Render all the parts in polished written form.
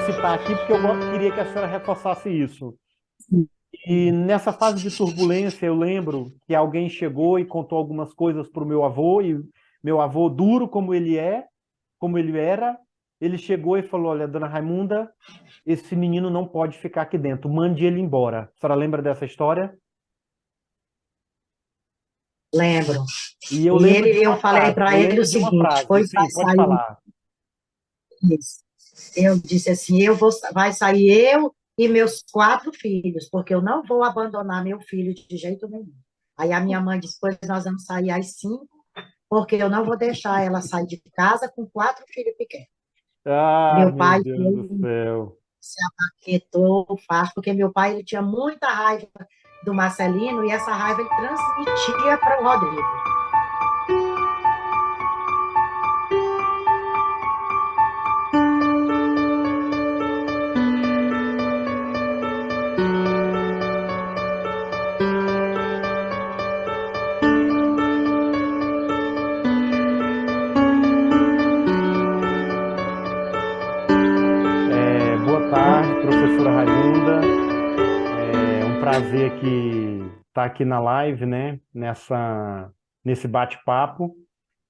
citar aqui porque eu queria que a senhora reforçasse isso. E nessa fase de turbulência, eu lembro que alguém chegou e contou algumas coisas para o meu avô, e meu avô, duro como ele é, como ele era, ele chegou e falou: Olha, dona Raimunda, esse menino não pode ficar aqui dentro, mande ele embora. A senhora lembra dessa história? Lembro. E eu E lembro de ele, eu uma falei frase, para eu ele o lembro de uma seguinte, frase, pois vai sim, pode sair falar. isso. Eu disse assim, vai sair eu e meus 4 filhos, porque eu não vou abandonar meu filho de jeito nenhum. Aí a minha mãe disse, pois nós vamos sair às 5, porque eu não vou deixar ela sair de casa com 4 filhos pequenos. Ah, Meu meu pai Deus do foi, céu. se aquietou, fácil, porque meu pai ele tinha muita raiva do Marcelino e essa raiva ele transmitia para o Rodrigo. Boa tarde, professora Raimunda. É um prazer estar aqui na live, né? Nesse bate-papo.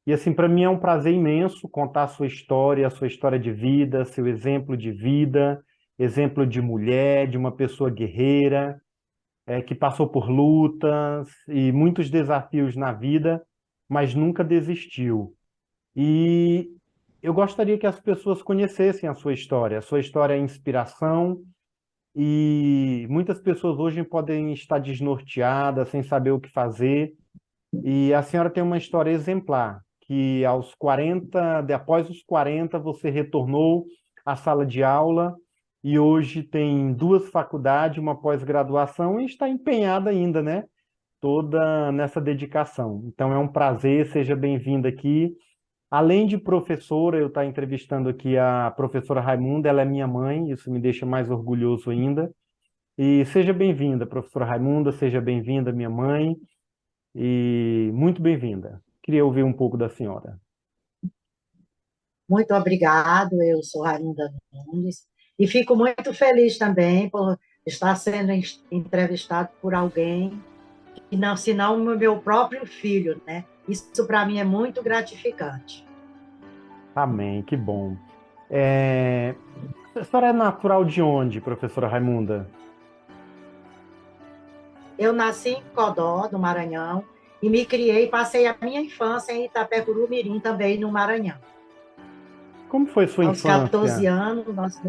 E assim, para mim é um prazer imenso contar a sua história de vida, seu exemplo de vida, exemplo de mulher, de uma pessoa guerreira, que passou por lutas e muitos desafios na vida, mas nunca desistiu. E eu gostaria que as pessoas conhecessem a sua história. A sua história é inspiração e muitas pessoas hoje podem estar desnorteadas, sem saber o que fazer. E a senhora tem uma história exemplar, que após os 40, você retornou à sala de aula e hoje tem duas faculdades, uma pós-graduação e está empenhada ainda, né? Toda nessa dedicação. Então é um prazer, seja bem-vinda aqui. Além de professora, eu estar entrevistando aqui a professora Raimunda, ela é minha mãe, isso me deixa mais orgulhoso ainda. E seja bem-vinda, professora Raimunda, seja bem-vinda, minha mãe, e muito bem-vinda. Queria ouvir um pouco da senhora. Muito obrigado, eu sou Raimunda Nunes, e fico muito feliz também por estar sendo entrevistado por alguém que não, senão o meu próprio filho, né? Isso para mim é muito gratificante. Amém, que bom. É, A senhora é natural de onde, professora Raimunda? Eu nasci em Codó, do Maranhão, e me criei, passei a minha infância em Itapecuru-Mirim, também no Maranhão. Como foi sua Aos 14 infância? anos,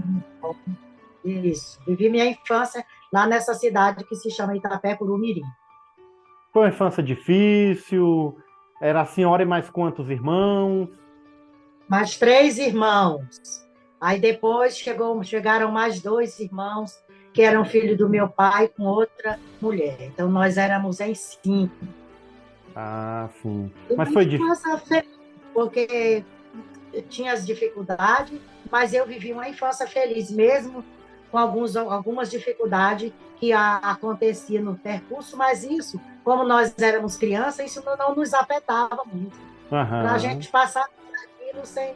isso, vivi minha infância lá nessa cidade que se chama Itapecuru-Mirim. Foi uma infância difícil? Era a senhora e mais quantos irmãos? Mais 3 irmãos. Aí depois chegaram mais 2 irmãos, que eram filhos do meu pai com outra mulher. Então nós éramos em 5. Ah, sim. Mas Uma foi difícil. infância feliz, porque tinha as dificuldades, mas eu vivi uma infância feliz, mesmo com algumas dificuldades que acontecia no percurso, mas isso, como nós éramos crianças, isso não nos afetava muito. Para a Aham. gente passar aquilo sem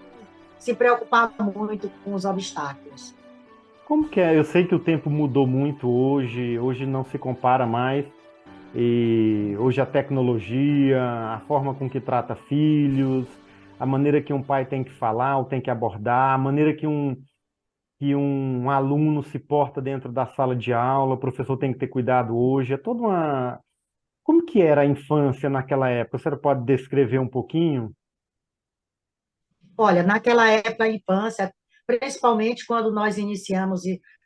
se preocupar muito com os obstáculos. Como que é? Eu sei que o tempo mudou muito hoje não se compara mais. E hoje a tecnologia, a forma com que trata filhos, a maneira que um pai tem que falar ou tem que abordar, a maneira que um aluno se porta dentro da sala de aula, o professor tem que ter cuidado hoje. É toda uma. Como que era a infância naquela época? Você pode descrever um pouquinho? Olha, naquela época da infância, principalmente quando nós iniciamos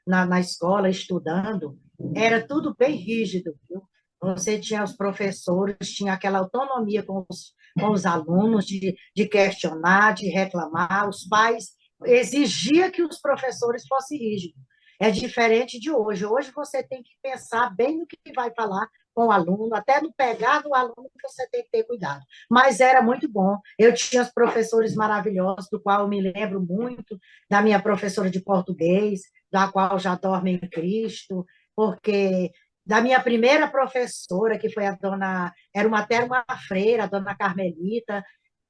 na escola estudando, era tudo bem rígido, viu? Você tinha os professores, tinha aquela autonomia com os alunos de questionar, de reclamar, os pais exigia que os professores fossem rígidos. É diferente de hoje. Hoje você tem que pensar bem no que vai falar com o aluno, até no pegar no aluno você tem que ter cuidado. Mas era muito bom. Eu tinha os professores maravilhosos, do qual eu me lembro muito, da minha professora de português, da qual já dorme em Cristo, porque da minha primeira professora, que foi a dona, até uma freira, a dona Carmelita,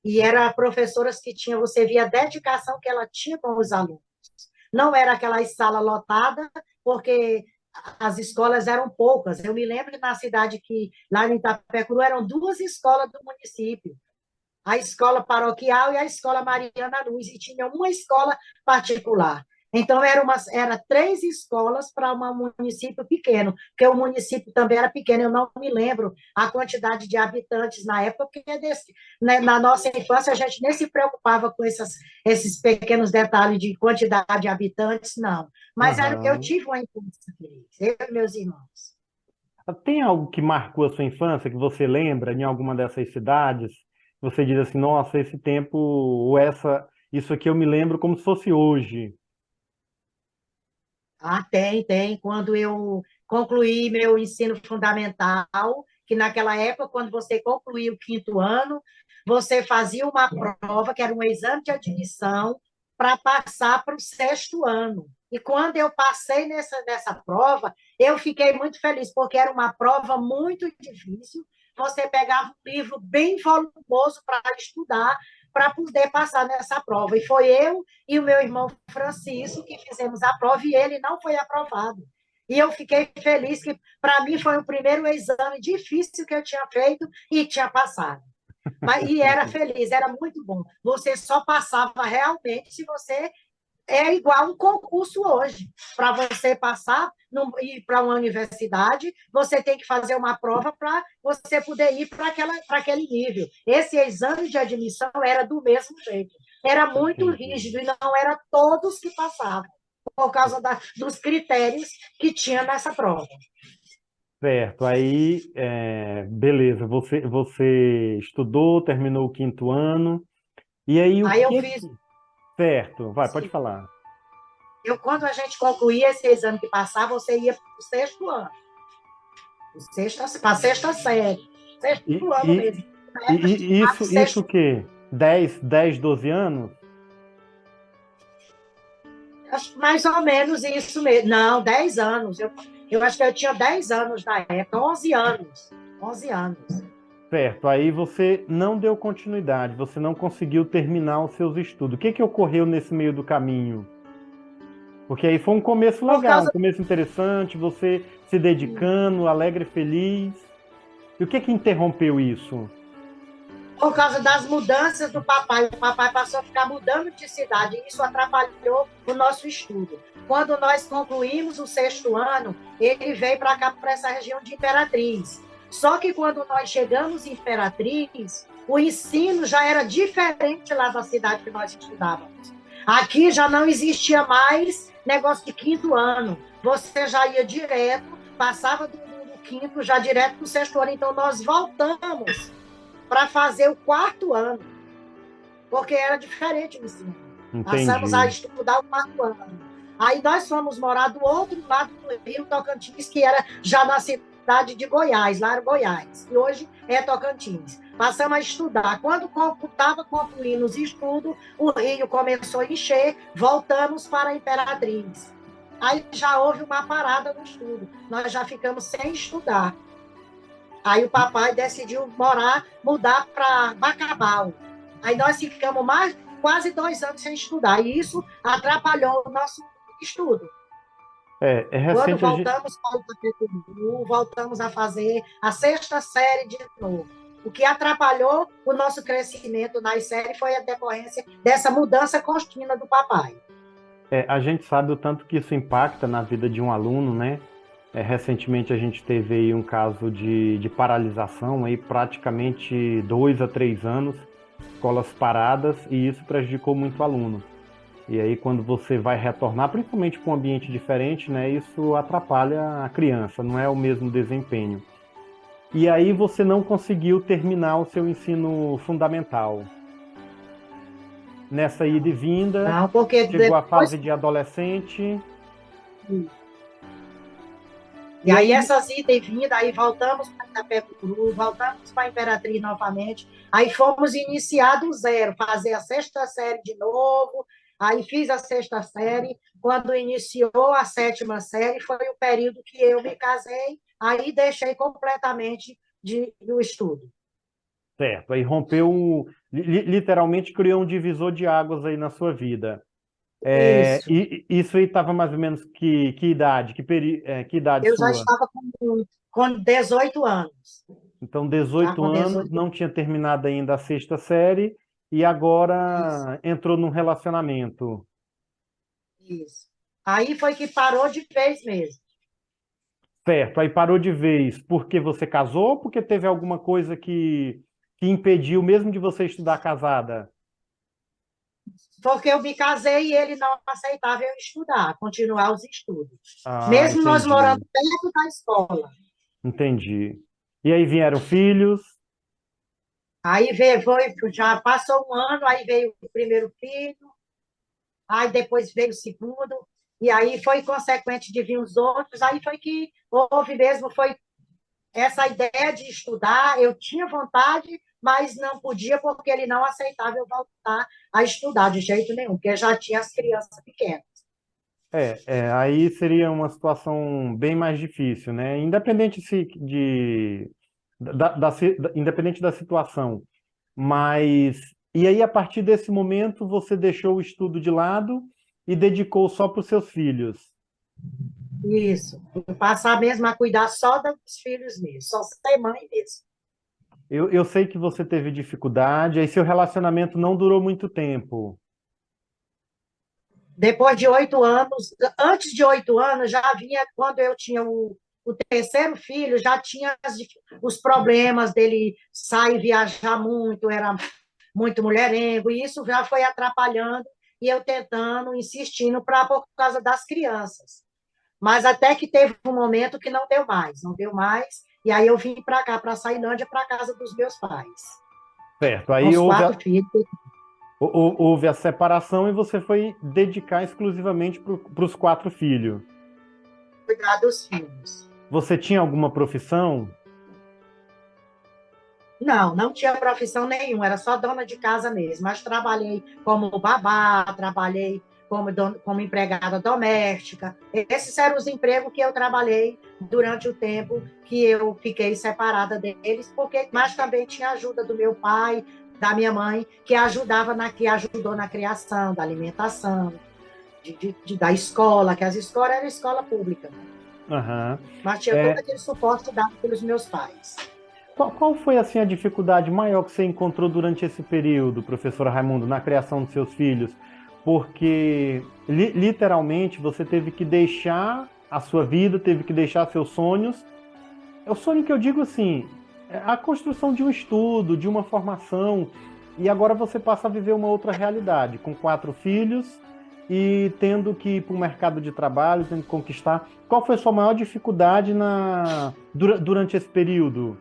e eram professoras que tinham, você via a dedicação que ela tinha com os alunos. não era aquela sala lotada, porque as escolas eram poucas. Eu me lembro que na cidade que, lá em Itapecuru, eram duas escolas do município, a escola paroquial e a escola Mariana Luz, e tinha uma escola particular. Então, era três escolas para um município pequeno, porque o município também era pequeno, eu não me lembro a quantidade de habitantes na época, porque né, na nossa infância a gente nem se preocupava com esses pequenos detalhes de quantidade de habitantes, não. Mas eu Aham. tive uma infância feliz, eu e meus irmãos. Tem algo que marcou a sua infância, que você lembra em alguma dessas cidades? Você diz assim, nossa, esse tempo, ou isso aqui eu me lembro como se fosse hoje. Ah, tem. Quando eu concluí meu ensino fundamental, que naquela época, quando você concluía o quinto ano, você fazia uma prova, que era um exame de admissão, para passar para o sexto ano. E quando eu passei nessa prova, eu fiquei muito feliz, porque era uma prova muito difícil. Você pegava um livro bem volumoso para estudar, para poder passar nessa prova. E foi eu e o meu irmão Francisco que fizemos a prova e ele não foi aprovado. E eu fiquei feliz que, para mim, foi o primeiro exame difícil que eu tinha feito e tinha passado. E era feliz, era muito bom. Você só passava realmente se você é igual um concurso hoje. Para você passar ir para uma universidade, você tem que fazer uma prova para você poder ir para aquele nível. Esse exame de admissão era do mesmo jeito. Era muito Entendi. rígido e não era todos que passavam, por causa dos critérios que tinha nessa prova. Certo, aí, beleza, você estudou, terminou o quinto ano, e aí o Aí eu que fiz, certo, vai, pode sim, falar. quando a gente concluía esse exame que passava, você ia para o sexto ano, para a sexta série, E, sexto ano e, mesmo. Na época, isso o sexto. quê? 12 anos? Mais ou menos isso mesmo. Não, 10 anos. Eu acho que eu tinha 10 anos na época, 11 anos. 11 anos. Certo, aí você não deu continuidade, você não conseguiu terminar os seus estudos. O que que ocorreu nesse meio do caminho? Porque aí foi um começo Por legal, um causa, começo interessante, você se dedicando, alegre e feliz. E o que que interrompeu isso? por causa das mudanças do papai. O papai passou a ficar mudando de cidade e isso atrapalhou o nosso estudo. Quando nós concluímos o sexto ano, ele veio para cá, para essa região de Imperatriz. Só que quando nós chegamos em Imperatriz, o ensino já era diferente lá da cidade que nós estudávamos. Aqui já não existia mais negócio de quinto ano. Você já ia direto, passava do quinto já direto para o sexto ano. Então, nós voltamos para fazer o quarto ano, porque era diferente o ensino. Passamos a Entendi. estudar o quarto ano. Aí nós fomos morar do outro lado do Rio Tocantins, que era já na cidade de Goiás, lá era Goiás, e hoje é Tocantins. Passamos a estudar. Quando estava concluindo os estudos, o Rio começou a encher, voltamos para a Imperatriz. Aí já houve uma parada no estudo. Nós já ficamos sem estudar. Aí o papai decidiu mudar para Bacabal. Aí nós ficamos quase 2 anos sem estudar. E isso atrapalhou o nosso estudo. É Quando recente a gente. voltamos para o Itapecuru, voltamos a fazer a sexta série de novo. O que atrapalhou o nosso crescimento nas séries foi a decorrência dessa mudança contínua do papai. A gente sabe o tanto que isso impacta na vida de um aluno, né? Recentemente a gente teve aí um caso de paralisação, aí praticamente 2 a 3 anos, escolas paradas, e isso prejudicou muito o aluno. E aí quando você vai retornar, principalmente para um ambiente diferente, né? Isso atrapalha a criança, não é o mesmo desempenho. E aí você não conseguiu terminar o seu ensino fundamental. Nessa ida e vinda, Não, porque chegou a depois. fase de adolescente, E e aí, aí, essas idas e vindas, aí voltamos para Itapecuru, voltamos para Imperatriz novamente, aí fomos iniciar do zero, fazer a sexta série de novo, aí fiz a sexta série, quando iniciou a sétima série, foi o período que eu me casei, aí deixei completamente do estudo. certo, aí rompeu, literalmente criou um divisor de águas aí na sua vida. Isso. E isso aí estava mais ou menos que idade? Que idade Eu já sua? estava com 18 anos. Então, Já 18 com anos, 18 não tinha terminado ainda a sexta série e Isso, agora entrou num relacionamento. isso. Aí foi que parou de vez mesmo. Certo, aí parou de vez porque você casou ou porque teve alguma coisa que impediu mesmo de você estudar casada? Porque eu me casei e ele não aceitava eu estudar, continuar os estudos. Ah, Mesmo nós entendi, morando perto da escola. entendi. E aí vieram filhos? Aí veio, já passou um ano, aí veio o primeiro filho, aí depois veio o segundo, e aí foi consequente de vir os outros, aí foi que houve mesmo, foi essa ideia de estudar, eu tinha vontade, mas não podia porque ele não aceitava eu voltar a estudar de jeito nenhum, porque já tinha as crianças pequenas. Aí seria uma situação bem mais difícil, né? Independente independente da situação. Mas, e aí, a partir desse momento, você deixou o estudo de lado e dedicou só para os seus filhos. Isso, passar mesmo a cuidar só dos filhos mesmo, só ser mãe mesmo. Eu sei que você teve dificuldade, aí seu relacionamento não durou muito tempo. Depois de 8 anos, antes de 8 anos, já vinha, quando eu tinha o terceiro filho, já tinha os problemas dele sair viajar muito, era muito mulherengo, e isso já foi atrapalhando, e eu tentando, insistindo por causa das crianças. Mas até que teve um momento que não deu mais, não deu mais, e aí eu vim para cá, para a Sailândia, para a casa dos meus pais, Certo, com aí os 4 filhos, houve a separação e você foi dedicar exclusivamente para os quatro filhos. cuidar dos filhos. Você tinha alguma profissão? Não, não tinha profissão nenhuma, era só dona de casa mesmo. Mas trabalhei como babá, trabalhei como empregada doméstica. Esses eram os empregos que eu trabalhei durante o tempo que eu fiquei separada deles, porque mas também tinha ajuda do meu pai, da minha mãe, que ajudou na criação, da alimentação, da escola, que as escolas eram escola pública, Aham. mas tinha todo É, aquele suporte dado pelos meus pais. qual foi assim a dificuldade maior que você encontrou durante esse período, professora Raimundo, na criação dos seus filhos? Porque literalmente você teve que deixar a sua vida, teve que deixar seus sonhos. É o sonho que eu digo assim, é a construção de um estudo, de uma formação, e agora você passa a viver uma outra realidade, com quatro filhos e tendo que ir para o mercado de trabalho, tendo que conquistar. Qual foi a sua maior dificuldade durante esse período?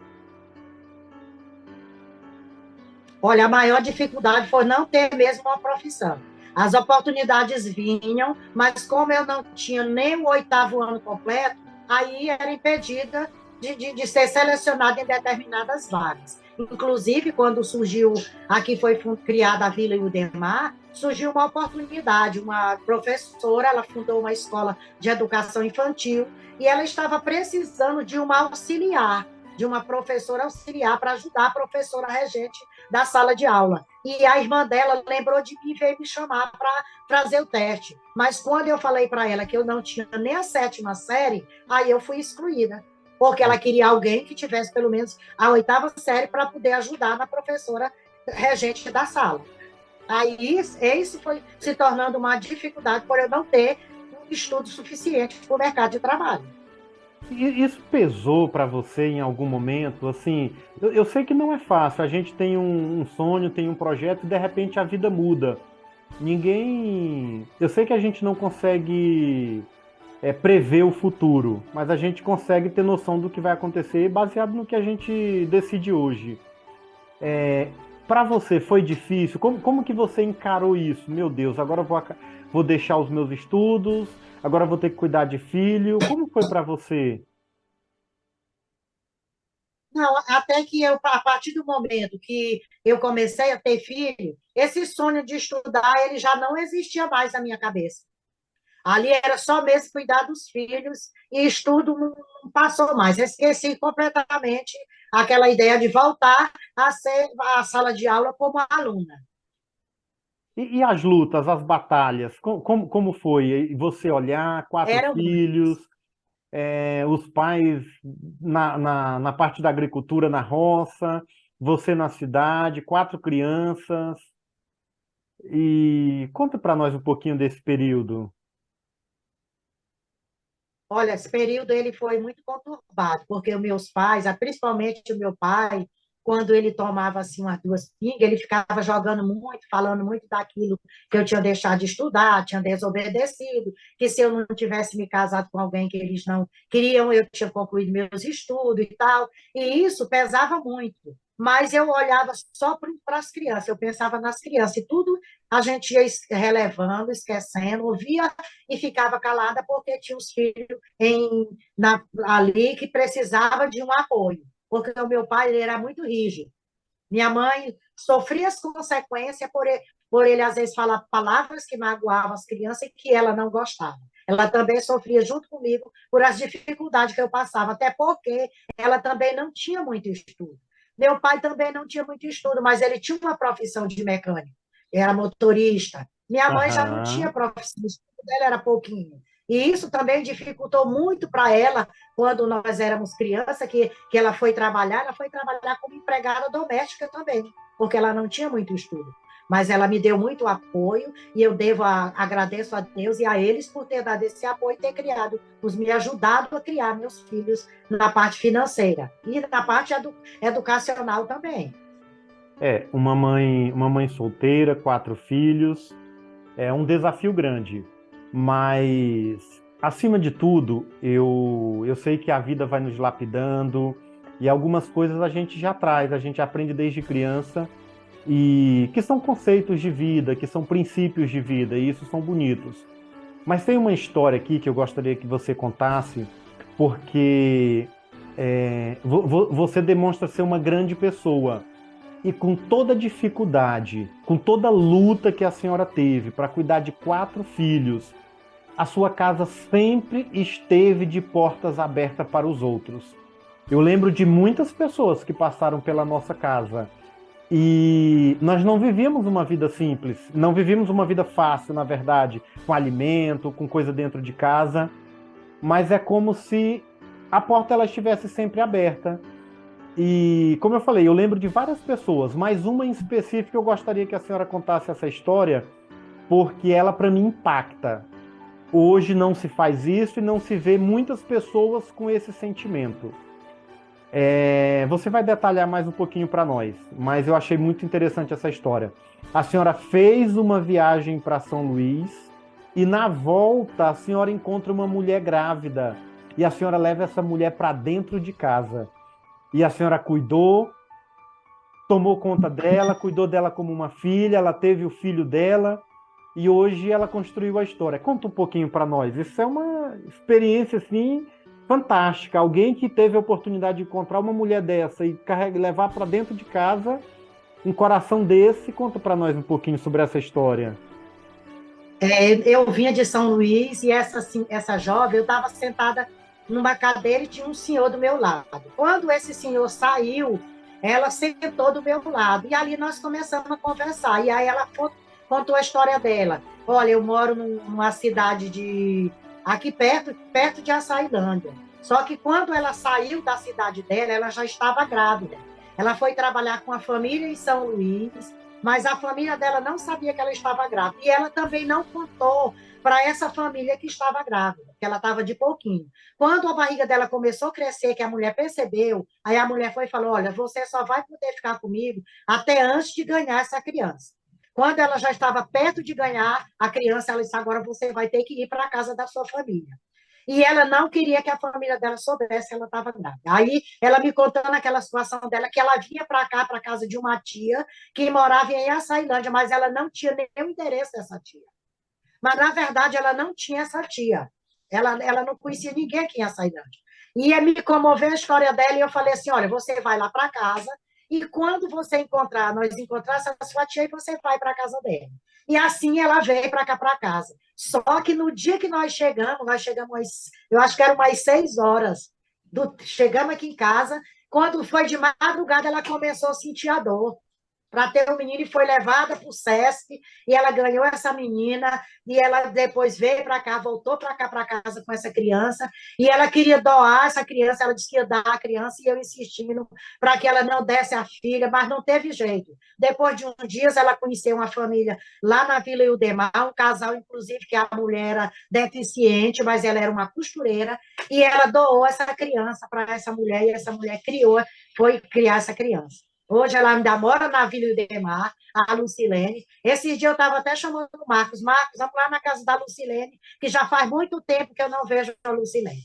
Olha, a maior dificuldade foi não ter mesmo uma profissão. As oportunidades vinham, mas como eu não tinha nem o 8º ano completo, aí era impedida de ser selecionada em determinadas vagas. Inclusive, quando surgiu, aqui foi criada a Vila Udemar, surgiu uma oportunidade, uma professora, ela fundou uma escola de educação infantil e ela estava precisando de uma auxiliar, de uma professora auxiliar para ajudar a professora regente da sala de aula. E a irmã dela lembrou de mim e veio me chamar para fazer o teste. Mas quando eu falei para ela que eu não tinha nem a 7ª série, aí eu fui excluída. Porque ela queria alguém que tivesse pelo menos a 8ª série para poder ajudar na professora regente da sala. Aí isso foi se tornando uma dificuldade por eu não ter um estudo suficiente para o mercado de trabalho. E isso pesou para você em algum momento? Assim, eu sei que não é fácil. A gente tem um sonho, tem um projeto e de repente a vida muda. Ninguém. Eu sei que a gente não consegue prever o futuro, mas a gente consegue ter noção do que vai acontecer baseado no que a gente decide hoje. Para você foi difícil? Como que você encarou isso? Meu Deus, agora vou deixar os meus estudos, agora vou ter que cuidar de filho. Como foi para você? Não, até que eu, a partir do momento que eu comecei a ter filho, esse sonho de estudar, ele já não existia mais na minha cabeça. Ali era só mesmo cuidar dos filhos e estudo não passou mais. Eu esqueci completamente aquela ideia de voltar a ser a sala de aula como aluna. E as lutas, as batalhas, como foi? E você olhar, quatro Eram filhos, muitas. os pais na parte da agricultura, na roça, você na cidade, quatro crianças. E conta para nós um pouquinho desse período. Olha, esse período ele foi muito conturbado, porque os meus pais, principalmente o meu pai, quando ele tomava assim umas duas pingas, ele ficava jogando muito, falando muito daquilo que eu tinha deixado de estudar, tinha desobedecido, que se eu não tivesse me casado com alguém que eles não queriam, eu tinha concluído meus estudos e tal, e isso pesava muito. Mas eu olhava só para as crianças, eu pensava nas crianças, e tudo a gente ia relevando, esquecendo, ouvia e ficava calada porque tinha os filhos ali que precisava de um apoio, porque o meu pai ele era muito rígido. Minha mãe sofria as consequências por ele, às vezes, falar palavras que magoavam as crianças e que ela não gostava. Ela também sofria junto comigo por as dificuldades que eu passava, até porque ela também não tinha muito estudo. Meu pai também não tinha muito estudo, mas ele tinha uma profissão de mecânico, era motorista. Minha mãe já não tinha Aham. profissão, o estudo dela era pouquinho. E isso também dificultou muito para ela quando nós éramos crianças, que ela foi trabalhar como empregada doméstica também, porque ela não tinha muito estudo. Mas ela me deu muito apoio e eu agradeço a Deus e a eles por ter dado esse apoio e ter criado, os me ajudado a criar meus filhos na parte financeira e na parte educacional também. Uma mãe solteira, quatro filhos, é um desafio grande, mas acima de tudo, eu sei que a vida vai nos lapidando e algumas coisas a gente já traz, a gente aprende desde criança e que são conceitos de vida, que são princípios de vida, e isso são bonitos. Mas tem uma história aqui que eu gostaria que você contasse, porque você demonstra ser uma grande pessoa. E com toda dificuldade, com toda luta que a senhora teve para cuidar de quatro filhos, a sua casa sempre esteve de portas abertas para os outros. Eu lembro de muitas pessoas que passaram pela nossa casa e nós não vivíamos uma vida simples, não vivíamos uma vida fácil, na verdade, com alimento, com coisa dentro de casa, mas é como se a porta ela estivesse sempre aberta. E, como eu falei, eu lembro de várias pessoas, mas uma em específico eu gostaria que a senhora contasse essa história, porque ela, para mim, impacta. Hoje não se faz isso e não se vê muitas pessoas com esse sentimento. Você vai detalhar mais um pouquinho para nós, mas eu achei muito interessante essa história. A senhora fez uma viagem para São Luís e, na volta, a senhora encontra uma mulher grávida e a senhora leva essa mulher para dentro de casa. E a senhora cuidou, tomou conta dela, cuidou dela como uma filha, ela teve o filho dela e hoje ela construiu a história. Conta um pouquinho para nós. Isso é uma experiência assim fantástica. Alguém que teve a oportunidade de encontrar uma mulher dessa e levar para dentro de casa um coração desse. Conta para nós um pouquinho sobre essa história. Eu vinha de São Luís e essa jovem, eu estava sentada numa cadeira e tinha um senhor do meu lado. Quando esse senhor saiu, ela sentou do meu lado e ali nós começamos a conversar. E aí ela contou a história dela. Olha, eu moro numa cidade aqui perto de Açailândia. Só que quando ela saiu da cidade dela, ela já estava grávida. Ela foi trabalhar com a família em São Luís, mas a família dela não sabia que ela estava grávida. E ela também não contou para essa família que estava grávida, que ela estava de pouquinho. Quando a barriga dela começou a crescer, que a mulher percebeu, aí a mulher foi e falou: Olha, você só vai poder ficar comigo até antes de ganhar essa criança. Quando ela já estava perto de ganhar a criança, ela disse: Agora você vai ter que ir para a casa da sua família. E ela não queria que a família dela soubesse que ela estava grávida. Aí ela me contando aquela situação dela, que ela vinha para cá, para casa de uma tia que morava em Açailândia, mas ela não tinha nenhum interesse dessa tia. Mas, na verdade, ela não tinha essa tia. Ela não conhecia ninguém aqui em Açailândia. E me comoveu a história dela e eu falei assim: olha, você vai lá para casa e quando você nós encontrar essa sua tia, você vai para a casa dela. E assim ela veio para cá para casa. Só que no dia que nós chegamos, eu acho que eram umas 6 horas. Chegamos aqui em casa. Quando foi de madrugada, ela começou a sentir a dor. para ter um menino e foi levada para o SESC e ela ganhou essa menina e ela depois veio para cá, voltou para cá para casa com essa criança e ela queria doar essa criança, ela disse que ia dar a criança e eu insistindo para que ela não desse a filha, mas não teve jeito. Depois de uns dias ela conheceu uma família lá na Vila Ildemar, um casal inclusive que a mulher era deficiente, mas ela era uma costureira e ela doou essa criança para essa mulher e essa mulher foi criar essa criança. Hoje ela ainda mora na Vila Ildemar, a Lucilene. Esse dia eu estava até chamando o Marcos. Marcos, vamos lá na casa da Lucilene, que já faz muito tempo que eu não vejo a Lucilene.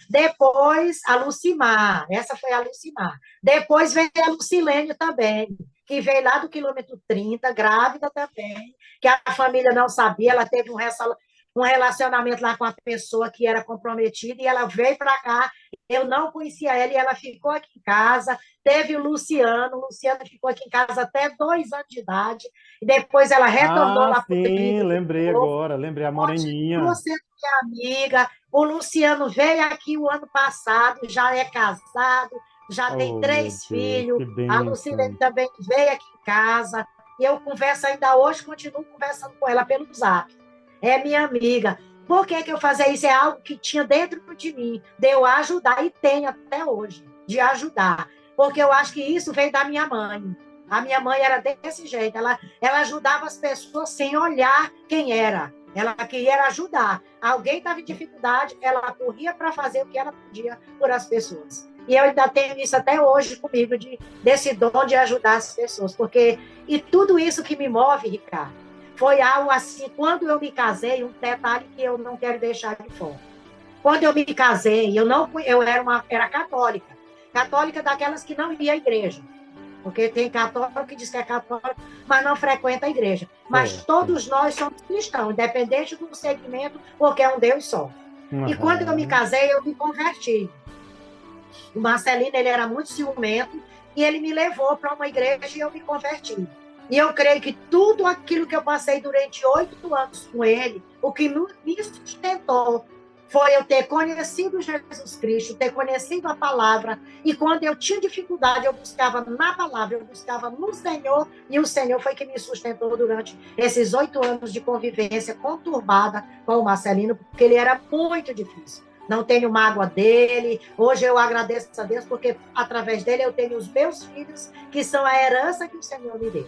Depois, a Lucimar. Essa foi a Lucimar. Depois veio a Lucilene também, que veio lá do quilômetro 30, grávida também, que a família não sabia, ela teve um relacionamento lá com a pessoa que era comprometida, e ela veio para cá, eu não conhecia ela, e ela ficou aqui em casa. Teve o Luciano ficou aqui em casa até 2 anos de idade, e depois ela retornou Ah, lá para o sim, trilho de lembrei novo, agora, lembrei a continua Moreninha. sendo minha amiga. O Luciano veio aqui o ano passado, já é casado, já tem Oh, meu 3 Deus, filhos. que A Lucilene bênção. também veio aqui em casa. E eu converso ainda hoje, continuo conversando com ela pelo Zap. É minha amiga. Por que que eu fazia isso? É algo que tinha dentro de mim, de eu ajudar, e tem até hoje, de ajudar. Porque eu acho que isso veio da minha mãe. A minha mãe era desse jeito, ela ajudava as pessoas sem olhar quem era. Ela queria ajudar. Alguém estava em dificuldade, ela corria para fazer o que ela podia por as pessoas. E eu ainda tenho isso até hoje comigo, desse dom de ajudar as pessoas. E tudo isso que me move, Ricardo, foi algo assim, quando eu me casei, um detalhe que eu não quero deixar de fora. Quando eu me casei, eu era católica. Católica daquelas que não ia à igreja. Porque tem católico que diz que é católico, mas não frequenta a igreja. Mas Certo. todos nós somos cristãos, independente do segmento, porque é um Deus só. E quando eu me Aham. casei, eu me converti. O Marcelino, ele era muito ciumento, e ele me levou para uma igreja e eu me converti. E eu creio que tudo aquilo que eu passei durante 8 anos com ele, o que me sustentou foi eu ter conhecido Jesus Cristo, ter conhecido a palavra, e quando eu tinha dificuldade, eu buscava na palavra, eu buscava no Senhor, e o Senhor foi que me sustentou durante esses 8 anos de convivência conturbada com o Marcelino, porque ele era muito difícil. Não tenho mágoa dele. Hoje eu agradeço a Deus, porque através dele eu tenho os meus filhos, que são a herança que o Senhor me deu.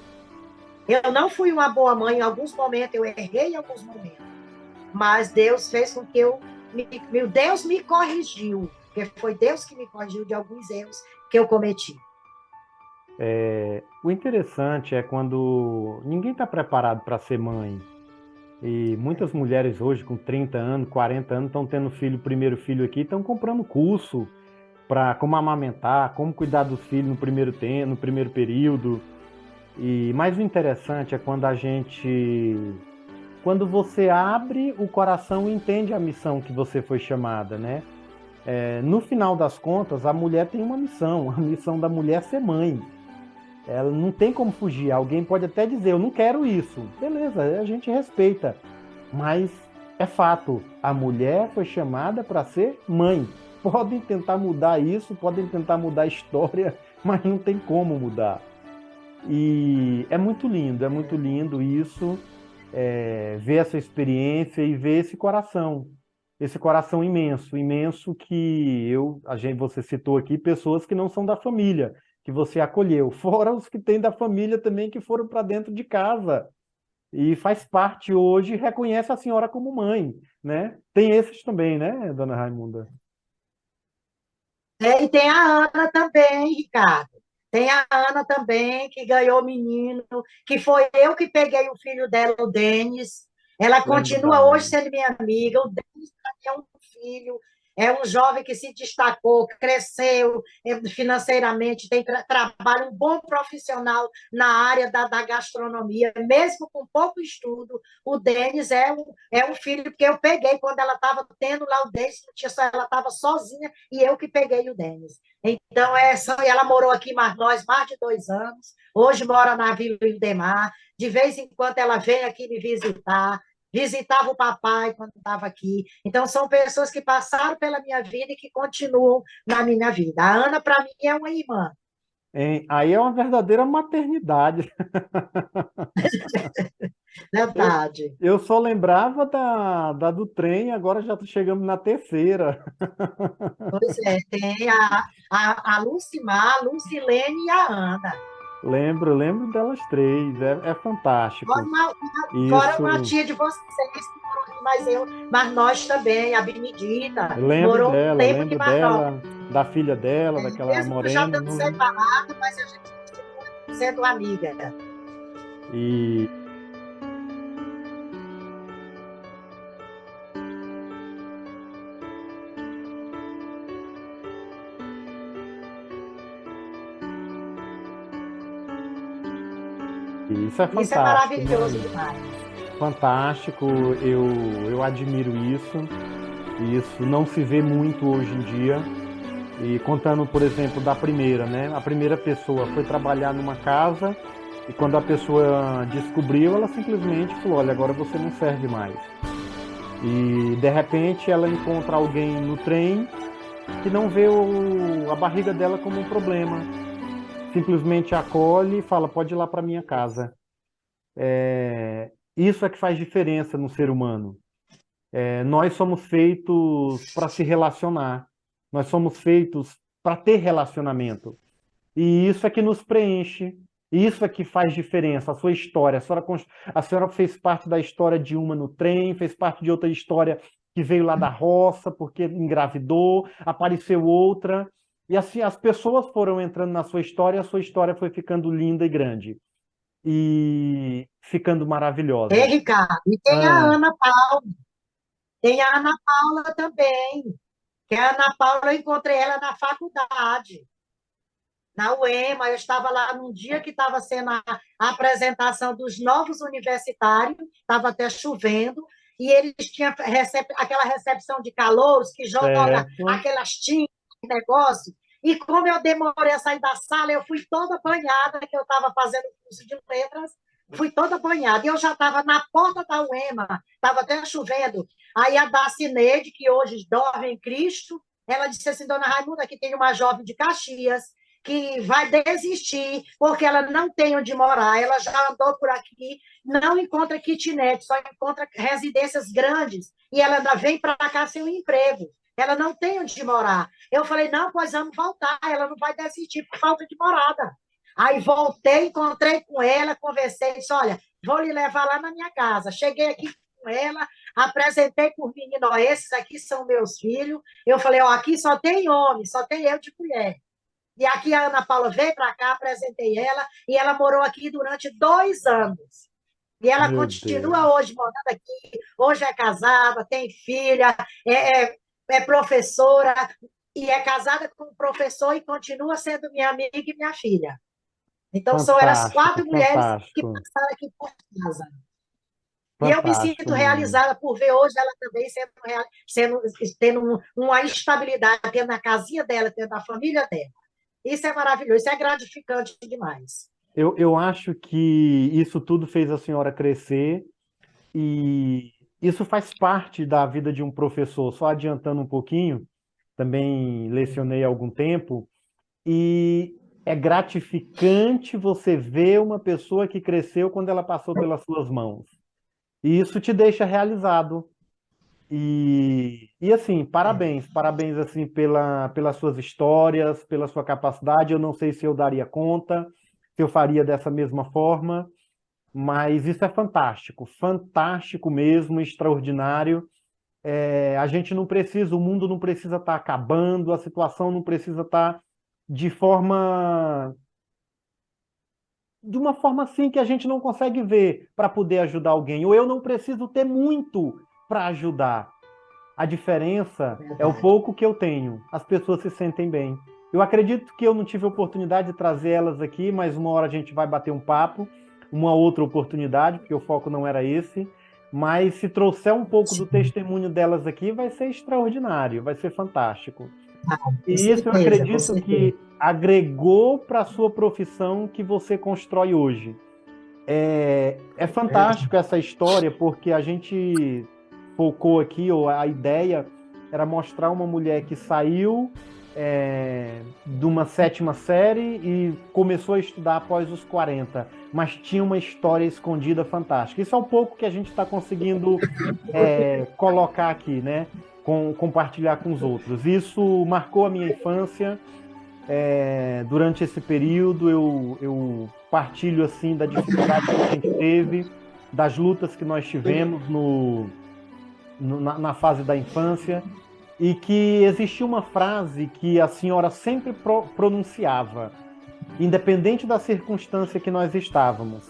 Eu não fui uma boa mãe em alguns momentos, eu errei em alguns momentos, mas Deus fez com que Deus me corrigiu, porque foi Deus que me corrigiu de alguns erros que eu cometi. O interessante é quando ninguém está preparado para ser mãe. E muitas mulheres hoje, com 30 anos, 40 anos, estão tendo filho, primeiro filho aqui, estão comprando curso para como amamentar, como cuidar dos filhos no primeiro tempo, no primeiro período. E mais o interessante é quando você abre o coração e entende a missão que você foi chamada, né? No final das contas, a mulher tem uma missão. A missão da mulher é ser mãe. Ela não tem como fugir. Alguém pode até dizer, eu não quero isso. Beleza, a gente respeita. Mas é fato, a mulher foi chamada para ser mãe. Podem tentar mudar isso, podem tentar mudar a história, mas não tem como mudar. E é muito lindo isso, ver essa experiência e ver esse coração imenso, imenso que você citou aqui, pessoas que não são da família, que você acolheu, fora os que têm da família também que foram para dentro de casa e faz parte hoje, reconhece a senhora como mãe, né? Tem esses também, né, dona Raimunda? E tem a Ana também, Ricardo. Tem a Ana também, que ganhou o menino, que foi eu que peguei o filho dela, o Denis. Ela Lembro da continua hoje Ana. sendo minha amiga. O Denis é um filho, é um jovem que se destacou, cresceu financeiramente, trabalha, um bom profissional na área da gastronomia, mesmo com pouco estudo. O Denis é um filho que eu peguei quando ela estava tendo lá o Denis, ela estava sozinha, e eu que peguei o Denis. Então, ela morou aqui nós mais de 2 anos, hoje mora na Vila Ildemar, de vez em quando ela vem aqui me visitar, visitava o papai quando estava aqui. Então, são pessoas que passaram pela minha vida e que continuam na minha vida. A Ana, para mim, é uma irmã. Hein? Aí é uma verdadeira maternidade. Eu, Verdade. eu só lembrava da do trem, agora já chegamos na terceira. Pois é, tem a Lucimar, a Lucilene e a Ana. Lembro delas três. É Fora fantástico. uma Isso, tia de vocês que morou aqui, mas nós também, a Benedita, morou um tempo aqui, lembro mas nós, dela, da filha dela, daquela mesmo já morena. dando separado, mas a gente continua sendo amiga. E, e isso é Isso é fantástico, né? maravilhoso demais. Fantástico, eu admiro isso. E isso não se vê muito hoje em dia. E contando, por exemplo, da primeira, né? A primeira pessoa foi trabalhar numa casa e quando a pessoa descobriu, ela simplesmente falou: Olha, agora você não serve mais. E de repente ela encontra alguém no trem que não vê a barriga dela como um problema. Simplesmente acolhe e fala: Pode ir lá para minha casa. Isso é que faz diferença no ser humano. Nós somos feitos para se relacionar. Nós somos feitos para ter relacionamento. E isso é que nos preenche. Isso é que faz diferença. A sua história. A senhora fez parte da história de uma no trem, fez parte de outra história que veio lá da roça, porque engravidou, apareceu outra. E assim, as pessoas foram entrando na sua história e a sua história foi ficando linda e grande. E ficando Ei, maravilhosa. Ricardo, e Ah, Tem a Ana Paula também, que a Ana Paula eu encontrei ela na faculdade. Na UEMA, eu estava lá num dia que estava sendo a apresentação dos novos universitários, estava até chovendo, e eles tinham aquela recepção de calouros que joga certo. aquelas tintas, negócio, e como eu demorei a sair da sala, eu fui toda banhada, que eu estava fazendo curso de letras, fui toda banhada, e eu já estava na porta da UEMA, estava até chovendo, aí a Dacineide, que hoje dorme em Cristo, ela disse assim, dona Raimunda, aqui tem uma jovem de Caxias, que vai desistir, porque ela não tem onde morar, ela já andou por aqui, não encontra kitnet, só encontra residências grandes, e ela ainda vem para cá sem um emprego. Ela não tem onde morar. Eu falei, não, pois vamos voltar, ela não vai desistir por falta de morada. Aí voltei, encontrei com ela, conversei, disse, olha, vou lhe levar lá na minha casa. Cheguei aqui com ela, apresentei por menino, ó, esses aqui são meus filhos. Eu falei, ó, aqui só tem homem, só tem eu de mulher. E aqui a Ana Paula veio para cá, apresentei ela, e ela morou aqui durante 2 anos. E ela Meu Deus. continua hoje morando aqui, hoje é casada, tem filha, é professora, e é casada com um professor e continua sendo minha amiga e minha filha. Então, são elas Fantástico, 4 mulheres que fantástico. passaram aqui por casa. E eu me Fantástico sinto mesmo. realizada por ver hoje ela também tendo uma estabilidade, tendo a casinha dela, tendo a família dela. Isso é maravilhoso, isso é gratificante demais. Eu acho que isso tudo fez a senhora crescer e isso faz parte da vida de um professor. Só adiantando um pouquinho, também lecionei há algum tempo, e é gratificante você ver uma pessoa que cresceu quando ela passou pelas suas mãos. E isso te deixa realizado. E assim, parabéns, parabéns assim pelas suas histórias, pela sua capacidade. Eu não sei se eu daria conta, se eu faria dessa mesma forma, mas isso é fantástico, fantástico mesmo, extraordinário. A gente não precisa, o mundo não precisa estar acabando, a situação não precisa estar de forma, de uma forma assim que a gente não consegue ver para poder ajudar alguém. Ou eu não preciso ter muito para ajudar. A diferença é o Verdade. pouco que eu tenho. As pessoas se sentem bem. Eu acredito que eu não tive a oportunidade de trazer elas aqui, mas uma hora a gente vai bater um papo, uma outra oportunidade, porque o foco não era esse. Mas se trouxer um pouco do Sim, testemunho delas aqui, vai ser extraordinário, vai ser fantástico. com E isso eu certeza, com acredito certeza. que agregou para a sua profissão que você constrói hoje. É fantástico essa história, porque a gente focou aqui, ou a ideia era mostrar uma mulher que saiu de uma sétima série e começou a estudar após os 40, mas tinha uma história escondida fantástica. Isso é um pouco que a gente está conseguindo colocar aqui, né? Compartilhar com os outros. Isso marcou a minha infância. Durante esse período, eu partilho assim da dificuldade que a gente teve, das lutas que nós tivemos na fase da infância, e que existia uma frase que a senhora sempre pronunciava, independente da circunstância que nós estávamos.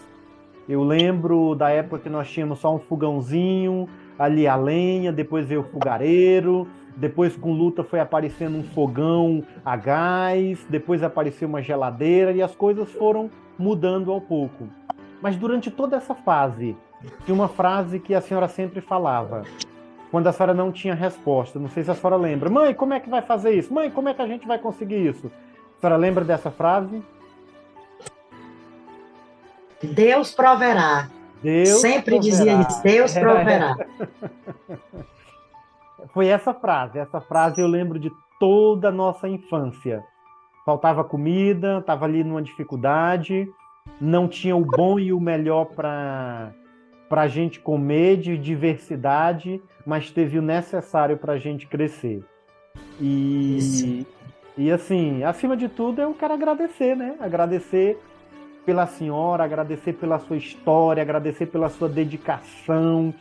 Eu lembro da época que nós tínhamos só um fogãozinho, ali a lenha, depois veio o fogareiro, depois com luta foi aparecendo um fogão a gás, depois apareceu uma geladeira e as coisas foram mudando ao pouco. Mas durante toda essa fase, tinha uma frase que a senhora sempre falava, quando a senhora não tinha resposta. Não sei se a senhora lembra. Mãe, como é que vai fazer isso? Mãe, como é que a gente vai conseguir isso? A senhora lembra dessa frase? Deus proverá. Deus Sempre dizia isso, proverá. Deus proverá. Foi essa frase. Essa frase eu lembro de toda a nossa infância. Faltava comida, estava ali numa dificuldade, não tinha o bom e o melhor para a gente comer, de diversidade, mas teve o necessário para a gente crescer. Isso. E assim, acima de tudo, eu quero agradecer, né? Agradecer pela senhora, agradecer pela sua história, agradecer pela sua dedicação,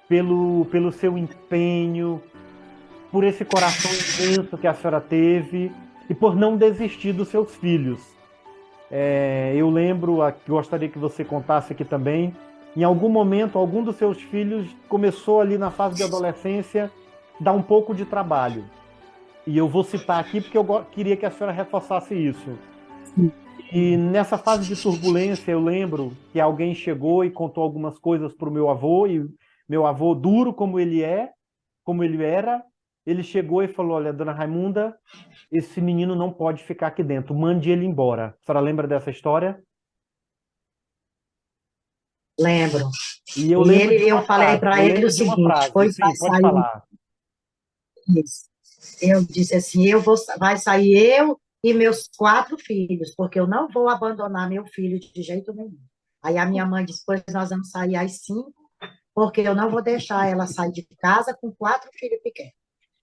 pelo seu empenho, por esse coração imenso que a senhora teve e por não desistir dos seus filhos. Eu lembro, gostaria que você contasse aqui também, em algum momento, algum dos seus filhos começou ali na fase de adolescência, dar um pouco de trabalho. E eu vou citar aqui porque eu queria que a senhora reforçasse isso. E nessa fase de turbulência, eu lembro que alguém chegou e contou algumas coisas para o meu avô, e meu avô, duro como ele era, ele chegou e falou: olha, dona Raimunda, esse menino não pode ficar aqui dentro, mande ele embora. A senhora lembra dessa história? Lembro. E eu E lembro de eu uma falei frase, para eu ele o lembro de uma seguinte, frase, pois vai sim, pode sair falar. isso. Eu disse assim, vai sair eu e meus 4 filhos, porque eu não vou abandonar meu filho de jeito nenhum. Aí a minha mãe disse, pois nós vamos sair às 5, porque eu não vou deixar ela sair de casa com 4 filhos pequenos.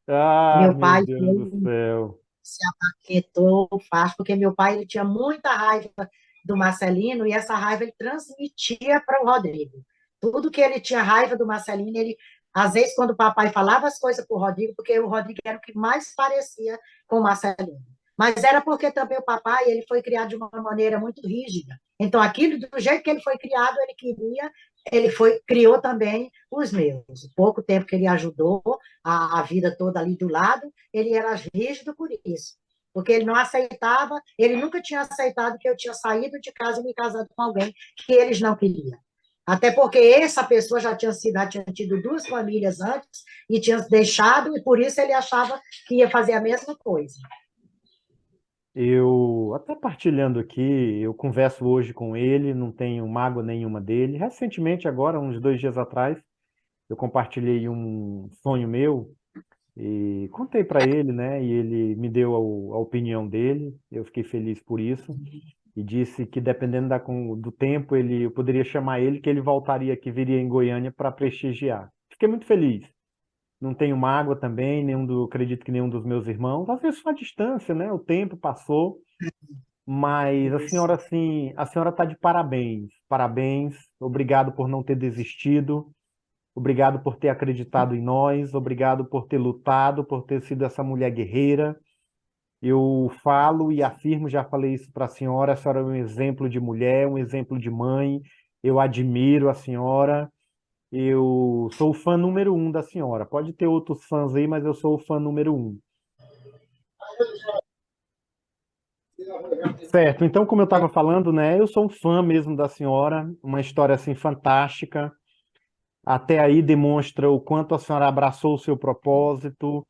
Ah, Meu meu pai Deus do céu. se apaquetou fácil, porque meu pai ele tinha muita raiva do Marcelino e essa raiva ele transmitia para o Rodrigo. Tudo que ele tinha raiva do Marcelino, ele, às vezes, quando o papai falava as coisas para o Rodrigo, porque o Rodrigo era o que mais parecia com o Marcelino. Mas era porque também o papai ele foi criado de uma maneira muito rígida. Então, aquilo, do jeito que ele foi criado, ele queria, criou também os meus. O pouco tempo que ele ajudou, a vida toda ali do lado, ele era rígido por isso. Porque ele não aceitava, ele nunca tinha aceitado que eu tinha saído de casa e me casado com alguém que eles não queriam. Até porque essa pessoa já tinha tido 2 famílias antes e tinha deixado, e por isso ele achava que ia fazer a mesma coisa. Eu, até partilhando aqui, eu converso hoje com ele, não tenho mágoa nenhuma dele. Recentemente, agora, uns 2 dias atrás, eu compartilhei um sonho meu e contei para ele, né? E ele me deu a opinião dele. Eu fiquei feliz por isso e disse que dependendo do tempo, eu poderia chamar ele, que ele voltaria aqui, viria em Goiânia para prestigiar. Fiquei muito feliz. Não tenho mágoa também, acredito que nenhum dos meus irmãos. Às vezes só a distância, né? O tempo passou, mas a senhora, assim, a senhora está de parabéns. Parabéns. Obrigado por não ter desistido. Obrigado por ter acreditado em nós. Obrigado por ter lutado, por ter sido essa mulher guerreira. Eu falo e afirmo, já falei isso para a senhora é um exemplo de mulher, um exemplo de mãe. Eu admiro a senhora. Eu sou o fã número 1 da senhora. Pode ter outros fãs aí, mas eu sou o fã número 1. Certo, então, como eu estava falando, né, eu sou um fã mesmo da senhora, uma história assim fantástica. Até aí demonstra o quanto a senhora abraçou o seu propósito,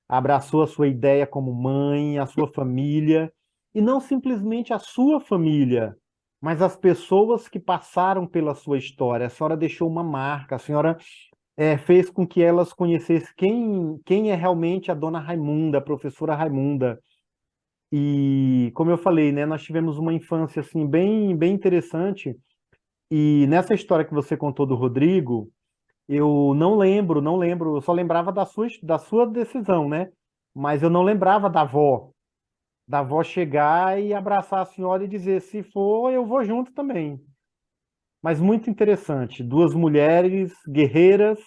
abraçou a sua ideia como mãe, a sua família, e não simplesmente a sua família, mas as pessoas que passaram pela sua história. A senhora deixou uma marca, a senhora fez com que elas conhecessem quem é realmente a dona Raimunda, a professora Raimunda. E, como eu falei, né, nós tivemos uma infância assim, bem interessante. E nessa história que você contou do Rodrigo, eu não lembro, eu só lembrava da sua decisão, né? Mas eu não lembrava da avó chegar e abraçar a senhora e dizer, se for, eu vou junto também. Mas muito interessante, duas mulheres guerreiras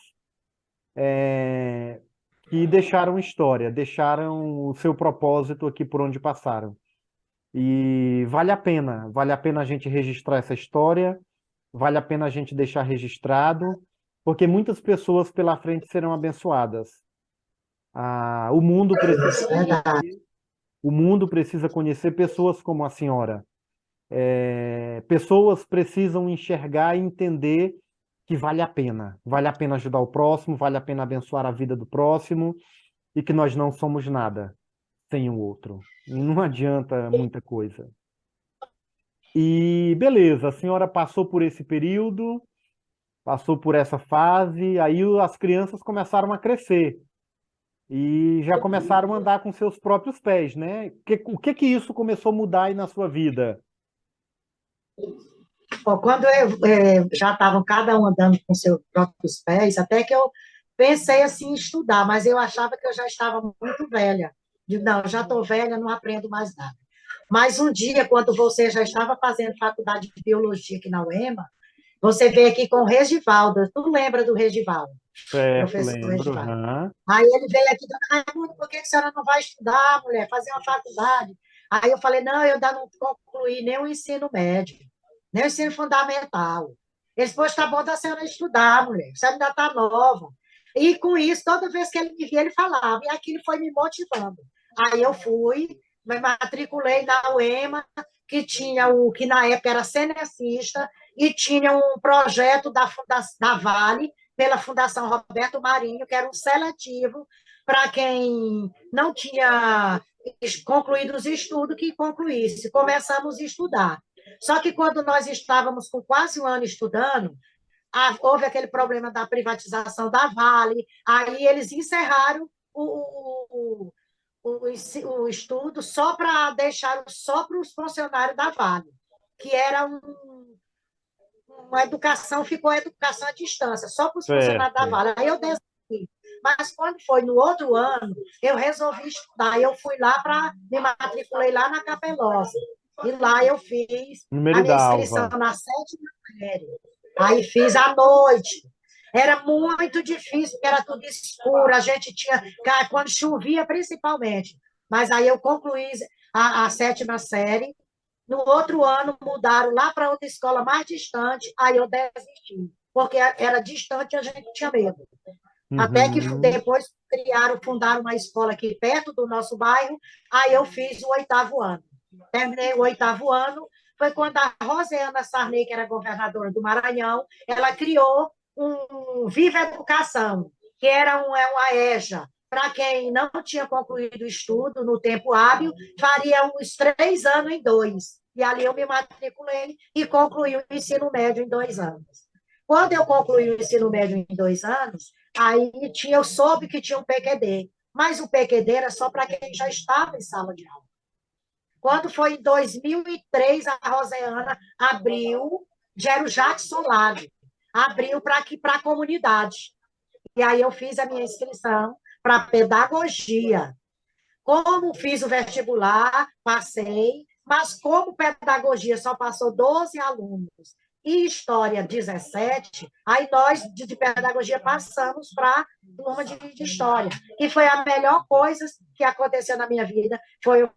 que deixaram história, deixaram o seu propósito aqui por onde passaram. E vale a pena a gente registrar essa história, vale a pena a gente deixar registrado, porque muitas pessoas pela frente serão abençoadas. O mundo precisa Isso, verdade. conhecer, o mundo precisa conhecer pessoas como a senhora. Pessoas precisam enxergar e entender que vale a pena ajudar o próximo, vale a pena abençoar a vida do próximo e que nós não somos nada sem o outro. E não adianta muita coisa. E beleza, a senhora passou por esse período, passou por essa fase, aí as crianças começaram a crescer e já começaram a andar com seus próprios pés, né? O que que isso começou a mudar aí na sua vida? Bom, quando já estavam cada um andando com seus próprios pés, até que eu pensei assim em estudar, mas eu achava que eu já estava muito velha. Digo, não, já estou velha, não aprendo mais nada. Mas um dia, quando você já estava fazendo faculdade de biologia aqui na UEMA, você veio aqui com o Regivaldo. Tu lembra do Regivaldo, Certo, professor lembro. Regivaldo? Aham. Aí ele veio aqui, dona Raimundo, por que a senhora não vai estudar, mulher, fazer uma faculdade? Aí eu falei, não, eu ainda não concluí nem o ensino médio, nem o ensino fundamental. Ele disse, pois tá bom da senhora estudar, mulher, você ainda está nova. E com isso, toda vez que ele me via, ele falava, e aquilo foi me motivando. Aí eu fui, me matriculei na UEMA, que na época era cenecista, e tinha um projeto da Vale, pela Fundação Roberto Marinho, que era um seletivo para quem não tinha concluído os estudos, que concluísse. Começamos a estudar. Só que quando nós estávamos com quase um ano estudando, houve aquele problema da privatização da Vale, aí eles encerraram o estudo só para deixar só para os funcionários da Vale, que era uma educação, ficou a educação à distância, só para os funcionários da Certo. Vale. Aí eu desisti. Mas quando foi no outro ano, eu resolvi estudar. Eu fui lá me matriculei lá na Capelosa. E lá eu fiz Número a minha da inscrição Alva. na sétima série. Aí fiz à noite. Era muito difícil, porque era tudo escuro, a gente tinha, quando chovia principalmente. Mas aí eu concluí a sétima série. No outro ano, mudaram lá para outra escola mais distante, aí eu desisti, porque era distante e a gente tinha medo. Até que Uhum. depois fundaram uma escola aqui perto do nosso bairro, aí eu fiz o oitavo ano. Terminei o oitavo ano, foi quando a Rosiana Sarney, que era governadora do Maranhão, ela criou um Viva Educação, que é uma EJA, para quem não tinha concluído o estudo no tempo hábil, faria uns 3 anos em 2. E ali eu me matriculei e concluí o ensino médio em 2 anos. Quando eu concluí o ensino médio em 2 anos, aí eu soube que tinha um PQD, mas o PQD era só para quem já estava em sala de aula. Quando foi em 2003, a Rosiana abriu, já era o Jackson Lago, abriu para a comunidade. E aí eu fiz a minha inscrição para pedagogia. Como fiz o vestibular, passei, mas como pedagogia só passou 12 alunos e história 17, aí nós de pedagogia passamos para a turma de história. E foi a melhor coisa que aconteceu na minha vida, foi eu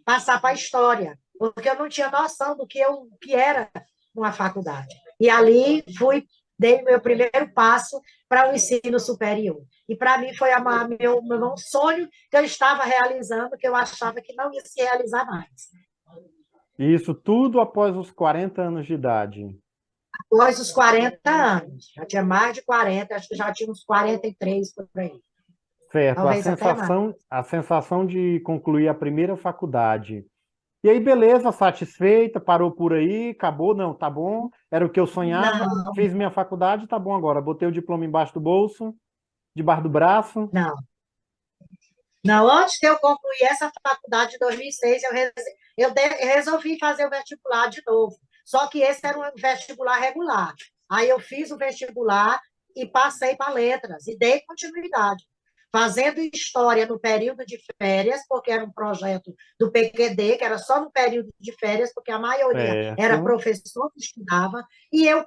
passar para a história, porque eu não tinha noção do que era uma faculdade. E ali dei meu primeiro passo para o ensino superior. E para mim foi meu sonho que eu estava realizando, que eu achava que não ia se realizar mais. Isso tudo após os 40 anos de idade. Após os 40 anos, já tinha mais de 40, acho que já tinha uns 43 por aí, Certo, a talvez até mais. sensação, a sensação de concluir a primeira faculdade, E aí, beleza, satisfeita, parou por aí, acabou, não, tá bom, era o que eu sonhava, Não, fiz minha faculdade, tá bom agora, botei o diploma embaixo do bolso, debaixo do braço. não. Não, antes de eu concluir essa faculdade em 2006, resolvi fazer o vestibular de novo. Só que esse era um vestibular regular. Aí eu fiz o vestibular e passei para letras e dei continuidade. Fazendo história no período de férias, porque era um projeto do PQD, que era só no período de férias, porque a maioria era Certo. professor que estudava, e eu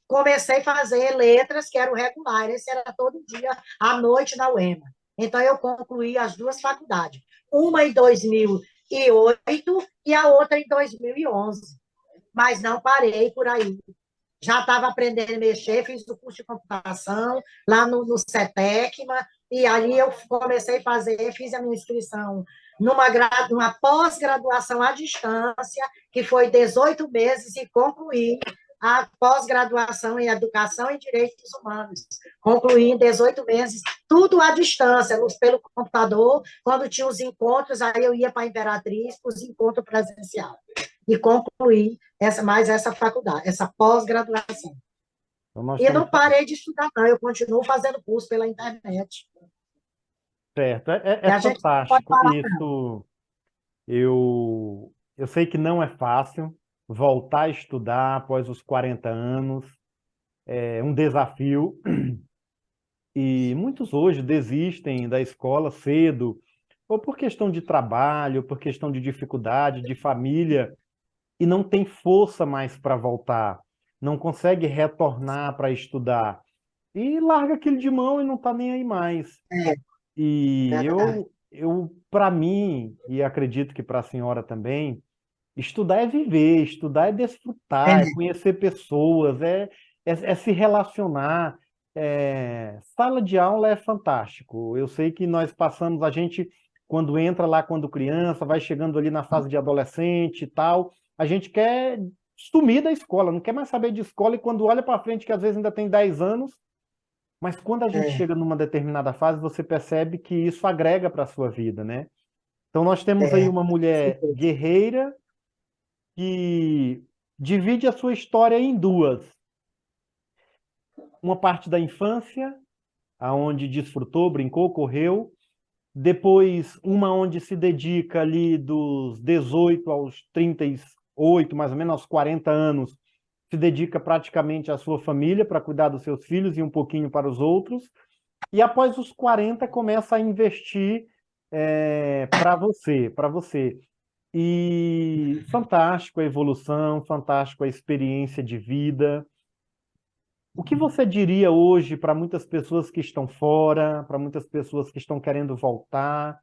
comecei a fazer letras, que eram regulares, esse era todo dia, à noite, na UEMA. Então, eu concluí as duas faculdades, uma em 2008 e a outra em 2011, mas não parei por aí. Já estava aprendendo a mexer, fiz o curso de computação lá no CETEC, e ali eu comecei a fazer, fiz a minha inscrição numa pós-graduação à distância, que foi 18 meses, e concluí a pós-graduação em Educação e Direitos Humanos. Concluí em 18 meses, tudo à distância, pelo computador. Quando tinha os encontros, aí eu ia para a Imperatriz, para os encontros presenciais. E concluí mais essa faculdade, essa pós-graduação. Então, nós E estamos não parei de estudar, não, eu continuo fazendo curso pela internet. certo. É E a gente não pode fantástico parar, não. isso. Eu sei que não é fácil voltar a estudar após os 40 anos, é um desafio, e muitos hoje desistem da escola cedo, ou por questão de trabalho, ou por questão de dificuldade, de família, e não tem força mais para voltar, não consegue retornar para estudar, e larga aquilo de mão e não está nem aí mais. É E verdade. para mim, e acredito que para a senhora também, estudar é viver, estudar é É, desfrutar, é conhecer pessoas, é se relacionar. Sala de aula é fantástico. Eu sei que nós passamos, a gente, quando entra lá, quando criança, vai chegando ali na fase de adolescente e tal, a gente quer sumir da escola, não quer mais saber de escola, e quando olha para frente, que às vezes ainda tem 10 anos, mas quando a gente é, chega numa determinada fase, você percebe que isso agrega para a sua vida, né? Então, nós temos aí é, uma com mulher certeza. guerreira que divide a sua história em duas. Uma parte da infância, aonde desfrutou, brincou, correu. Depois, uma onde se dedica ali dos 18 aos 38, mais ou menos aos 40 anos, se dedica praticamente à sua família para cuidar dos seus filhos e um pouquinho para os outros. E após os 40 começa a investir para você, para você. E fantástico a evolução, fantástico a experiência de vida. O que você diria hoje para muitas pessoas que estão fora, para muitas pessoas que estão querendo voltar,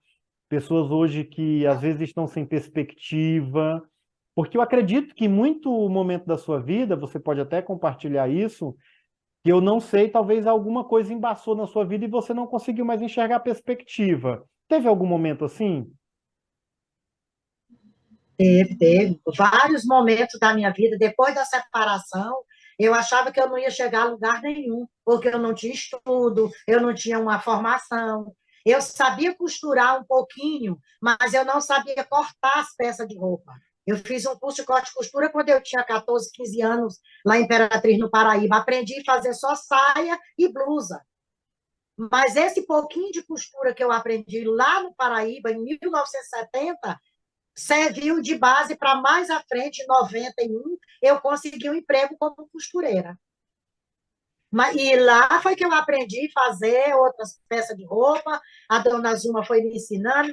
pessoas hoje que às vezes estão sem perspectiva? Porque eu acredito que muito momento da sua vida, você pode até compartilhar isso, que eu não sei, talvez alguma coisa embaçou na sua vida e você não conseguiu mais enxergar a perspectiva. Teve algum momento assim? Teve vários momentos da minha vida, depois da separação, eu achava que eu não ia chegar a lugar nenhum, porque eu não tinha estudo, eu não tinha uma formação. Eu sabia costurar um pouquinho, mas eu não sabia cortar as peças de roupa. Eu fiz um curso de corte e costura quando eu tinha 14, 15 anos, lá em Imperatriz, no Paraíba. Aprendi a fazer só saia e blusa. Mas esse pouquinho de costura que eu aprendi lá no Paraíba, em 1970, serviu de base para mais à frente, em 91, eu consegui um emprego como costureira. E lá foi que eu aprendi a fazer outras peças de roupa, a dona Zuma foi me ensinando,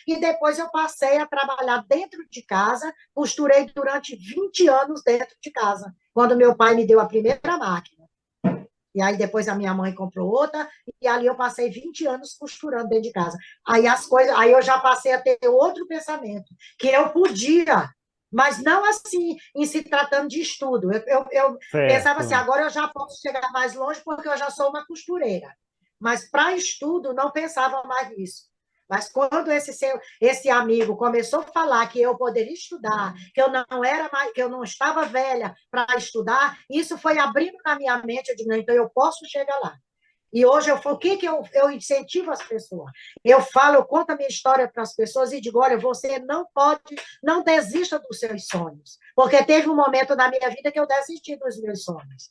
e depois eu passei a trabalhar dentro de casa, costurei durante 20 anos dentro de casa, quando meu pai me deu a primeira máquina. E aí depois a minha mãe comprou outra, e ali eu passei 20 anos costurando dentro de casa. Aí eu já passei a ter outro pensamento, que eu podia, mas não assim, em se tratando de estudo. Eu pensava assim, Certo. agora eu já posso chegar mais longe porque eu já sou uma costureira. Mas para estudo, não pensava mais nisso. Mas quando esse amigo começou a falar que eu poderia estudar, que eu não era mais, que eu não estava velha para estudar, isso foi abrindo na minha mente, eu digo, não, então eu posso chegar lá. E hoje o que eu incentivo as pessoas? Eu falo, eu conto a minha história para as pessoas e digo, olha, você não pode, não desista dos seus sonhos. Porque teve um momento na minha vida que eu desisti dos meus sonhos.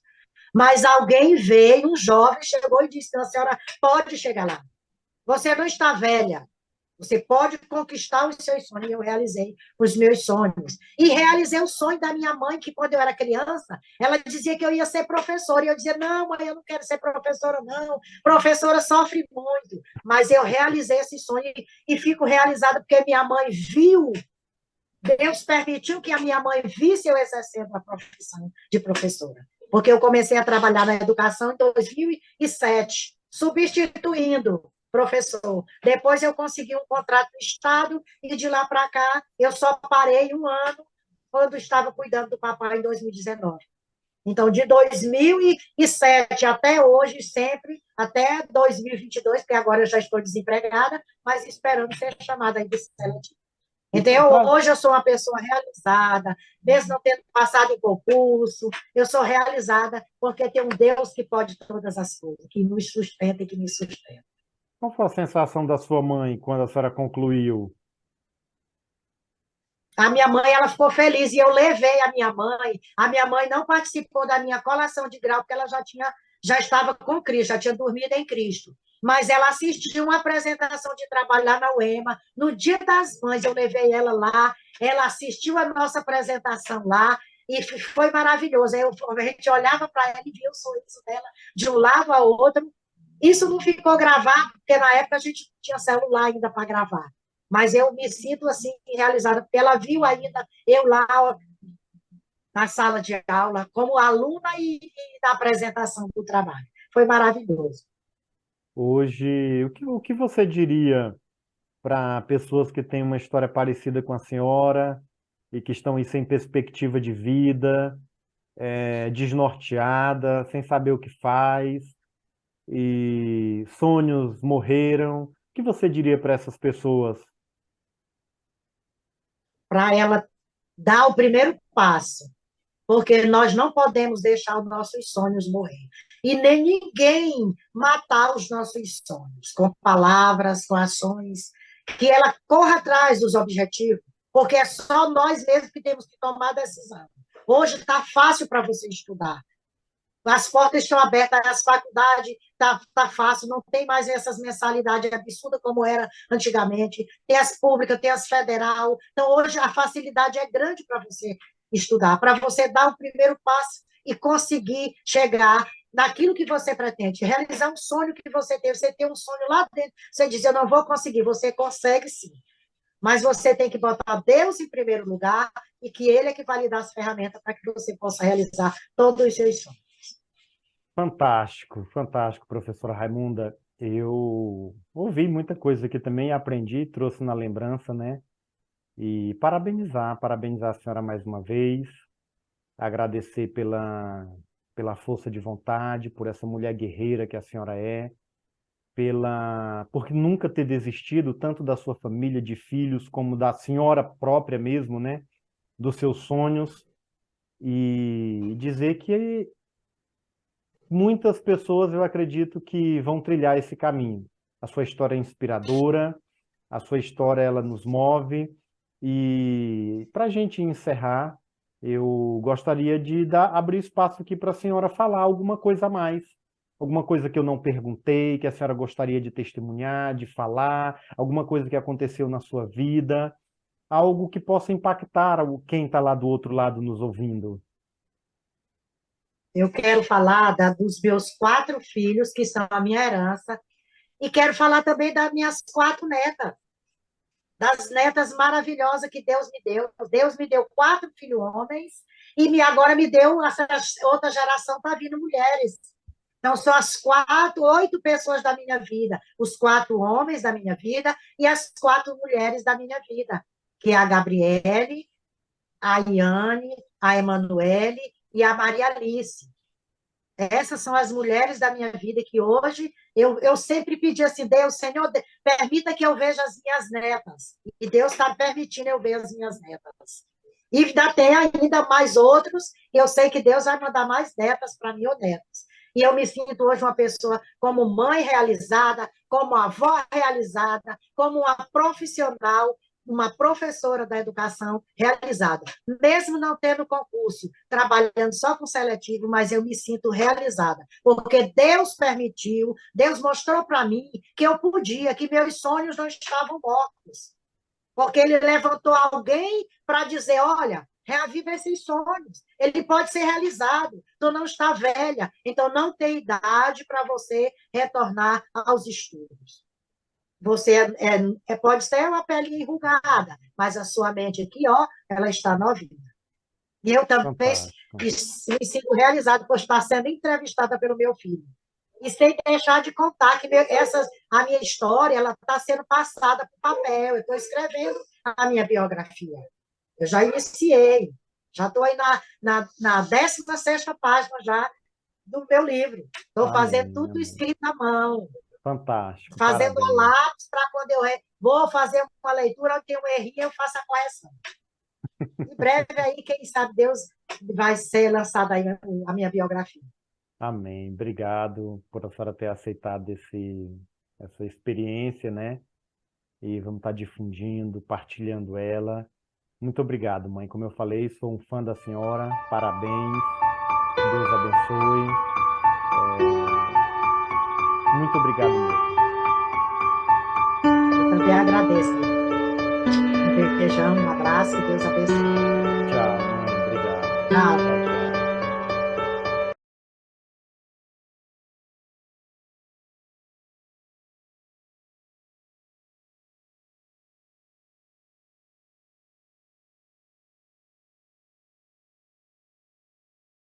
Mas alguém veio, um jovem, chegou e disse, a senhora pode chegar lá. Você não está velha. Você pode conquistar os seus sonhos. E eu realizei os meus sonhos. E realizei o sonho da minha mãe, que quando eu era criança, ela dizia que eu ia ser professora. E eu dizia, não, mãe, eu não quero ser professora, não. Professora sofre muito. Mas eu realizei esse sonho e fico realizada porque minha mãe viu, Deus permitiu que a minha mãe visse eu exercendo a profissão de professora. Porque eu comecei a trabalhar na educação em 2007, substituindo professor. Depois eu consegui um contrato no Estado e de lá para cá eu só parei um ano quando estava cuidando do papai em 2019. Então, de 2007 até hoje, sempre, até 2022, porque agora eu já estou desempregada, mas esperando ser chamada aí de seletivo. E Então, hoje eu sou uma pessoa realizada, mesmo não tendo passado em concurso, eu sou realizada porque tem um Deus que pode todas as coisas, que nos sustenta e que me sustenta. qual foi a sensação da sua mãe quando a senhora concluiu? A minha mãe, ela ficou feliz e eu levei a minha mãe. A minha mãe não participou da minha colação de grau porque ela já estava com Cristo, já tinha dormido em Cristo. Mas ela assistiu uma apresentação de trabalho lá na UEMA. No Dia das Mães, eu levei ela lá. Ela assistiu a nossa apresentação lá e foi maravilhoso. A gente olhava para ela e via o sorriso dela de um lado ao outro. Isso não ficou gravado, porque na época a gente não tinha celular ainda para gravar. Mas eu me sinto assim realizada, porque ela viu ainda eu lá na sala de aula, como aluna e na apresentação do trabalho. Foi maravilhoso. Hoje, o que você diria para pessoas que têm uma história parecida com a senhora e que estão aí sem perspectiva de vida, desnorteada, sem saber o que faz, e sonhos morreram? O que você diria para essas pessoas? Para ela dar o primeiro passo, porque nós não podemos deixar os nossos sonhos morrer. E nem ninguém matar os nossos sonhos, com palavras, com ações, que ela corra atrás dos objetivos, porque é só nós mesmos que temos que tomar a decisão. Hoje está fácil para você estudar. As portas estão abertas, as faculdades tá fácil, não tem mais essas mensalidades absurdas como era antigamente. Tem as públicas, tem as federal. Então, hoje, a facilidade é grande para você estudar, para você dar o primeiro passo e conseguir chegar naquilo que você pretende, realizar um sonho que você teve. Você tem um sonho lá dentro, você diz, eu não vou conseguir, você consegue sim. Mas você tem que botar Deus em primeiro lugar e que Ele é que vai lhe dar as ferramentas para que você possa realizar todos os seus sonhos. Fantástico, fantástico, professora Raimunda. Eu ouvi muita coisa aqui também, aprendi, trouxe na lembrança, né? E parabenizar a senhora mais uma vez, agradecer pela força de vontade, por essa mulher guerreira que a senhora é, por nunca ter desistido tanto da sua família, de filhos, como da senhora própria mesmo, né? Dos seus sonhos, e dizer que muitas pessoas, eu acredito, que vão trilhar esse caminho. A sua história é inspiradora, a sua história ela nos move. E para a gente encerrar, eu gostaria de abrir espaço aqui para a senhora falar alguma coisa a mais. Alguma coisa que eu não perguntei, que a senhora gostaria de testemunhar, de falar, alguma coisa que aconteceu na sua vida, algo que possa impactar quem está lá do outro lado nos ouvindo. Eu quero falar dos meus 4 filhos, que são a minha herança, e quero falar também das minhas 4 netas, das netas maravilhosas que Deus me deu. Deus me deu 4 filhos homens, e agora me deu essa outra geração, está vindo mulheres. Então, são as 8 pessoas da minha vida, os 4 homens da minha vida e as 4 mulheres da minha vida, que é a Gabriele, a Iane, a Emanuele e a Maria Alice. Essas são as mulheres da minha vida que hoje eu sempre pedi assim, Deus, Senhor, permita que eu veja as minhas netas. E Deus está permitindo eu ver as minhas netas. E ainda tem ainda mais outros, e eu sei que Deus vai mandar mais netas para mim ou netos. E eu me sinto hoje uma pessoa como mãe realizada, como avó realizada, como uma profissional, uma professora da educação realizada. Mesmo não tendo concurso, trabalhando só com seletivo, mas eu me sinto realizada, porque Deus permitiu, Deus mostrou para mim que eu podia, que meus sonhos não estavam mortos. Porque ele levantou alguém para dizer: olha, reaviva esses sonhos. Ele pode ser realizado. Tu não está velha, então não tem idade para você retornar aos estudos. Você pode ter uma pele enrugada, mas a sua mente aqui, ó, ela está novinha. E eu também Fantástico. me sinto realizado por estar sendo entrevistada pelo meu filho. E sem deixar de contar que a minha história ela está sendo passada para o papel. Eu estou escrevendo a minha biografia. Eu já iniciei. Já estou aí na 16ª página já do meu livro. Estou fazendo Amém, tudo amém. escrito à mão. Fantástico, Fazendo a parabéns. lápis para quando eu vou fazer uma leitura, onde tem um errinho, eu faço a correção. Em breve aí, quem sabe Deus vai ser lançada aí a minha biografia. Amém. Obrigado por a senhora ter aceitado essa experiência, né? E vamos estar difundindo, partilhando ela. Muito obrigado, mãe. Como eu falei, sou um fã da senhora. Parabéns. Deus abençoe. Muito obrigado mesmo. Eu também agradeço. Um beijão, um abraço, que Deus abençoe. Tchau, mãe. Obrigado. Tchau. Tchau, tchau.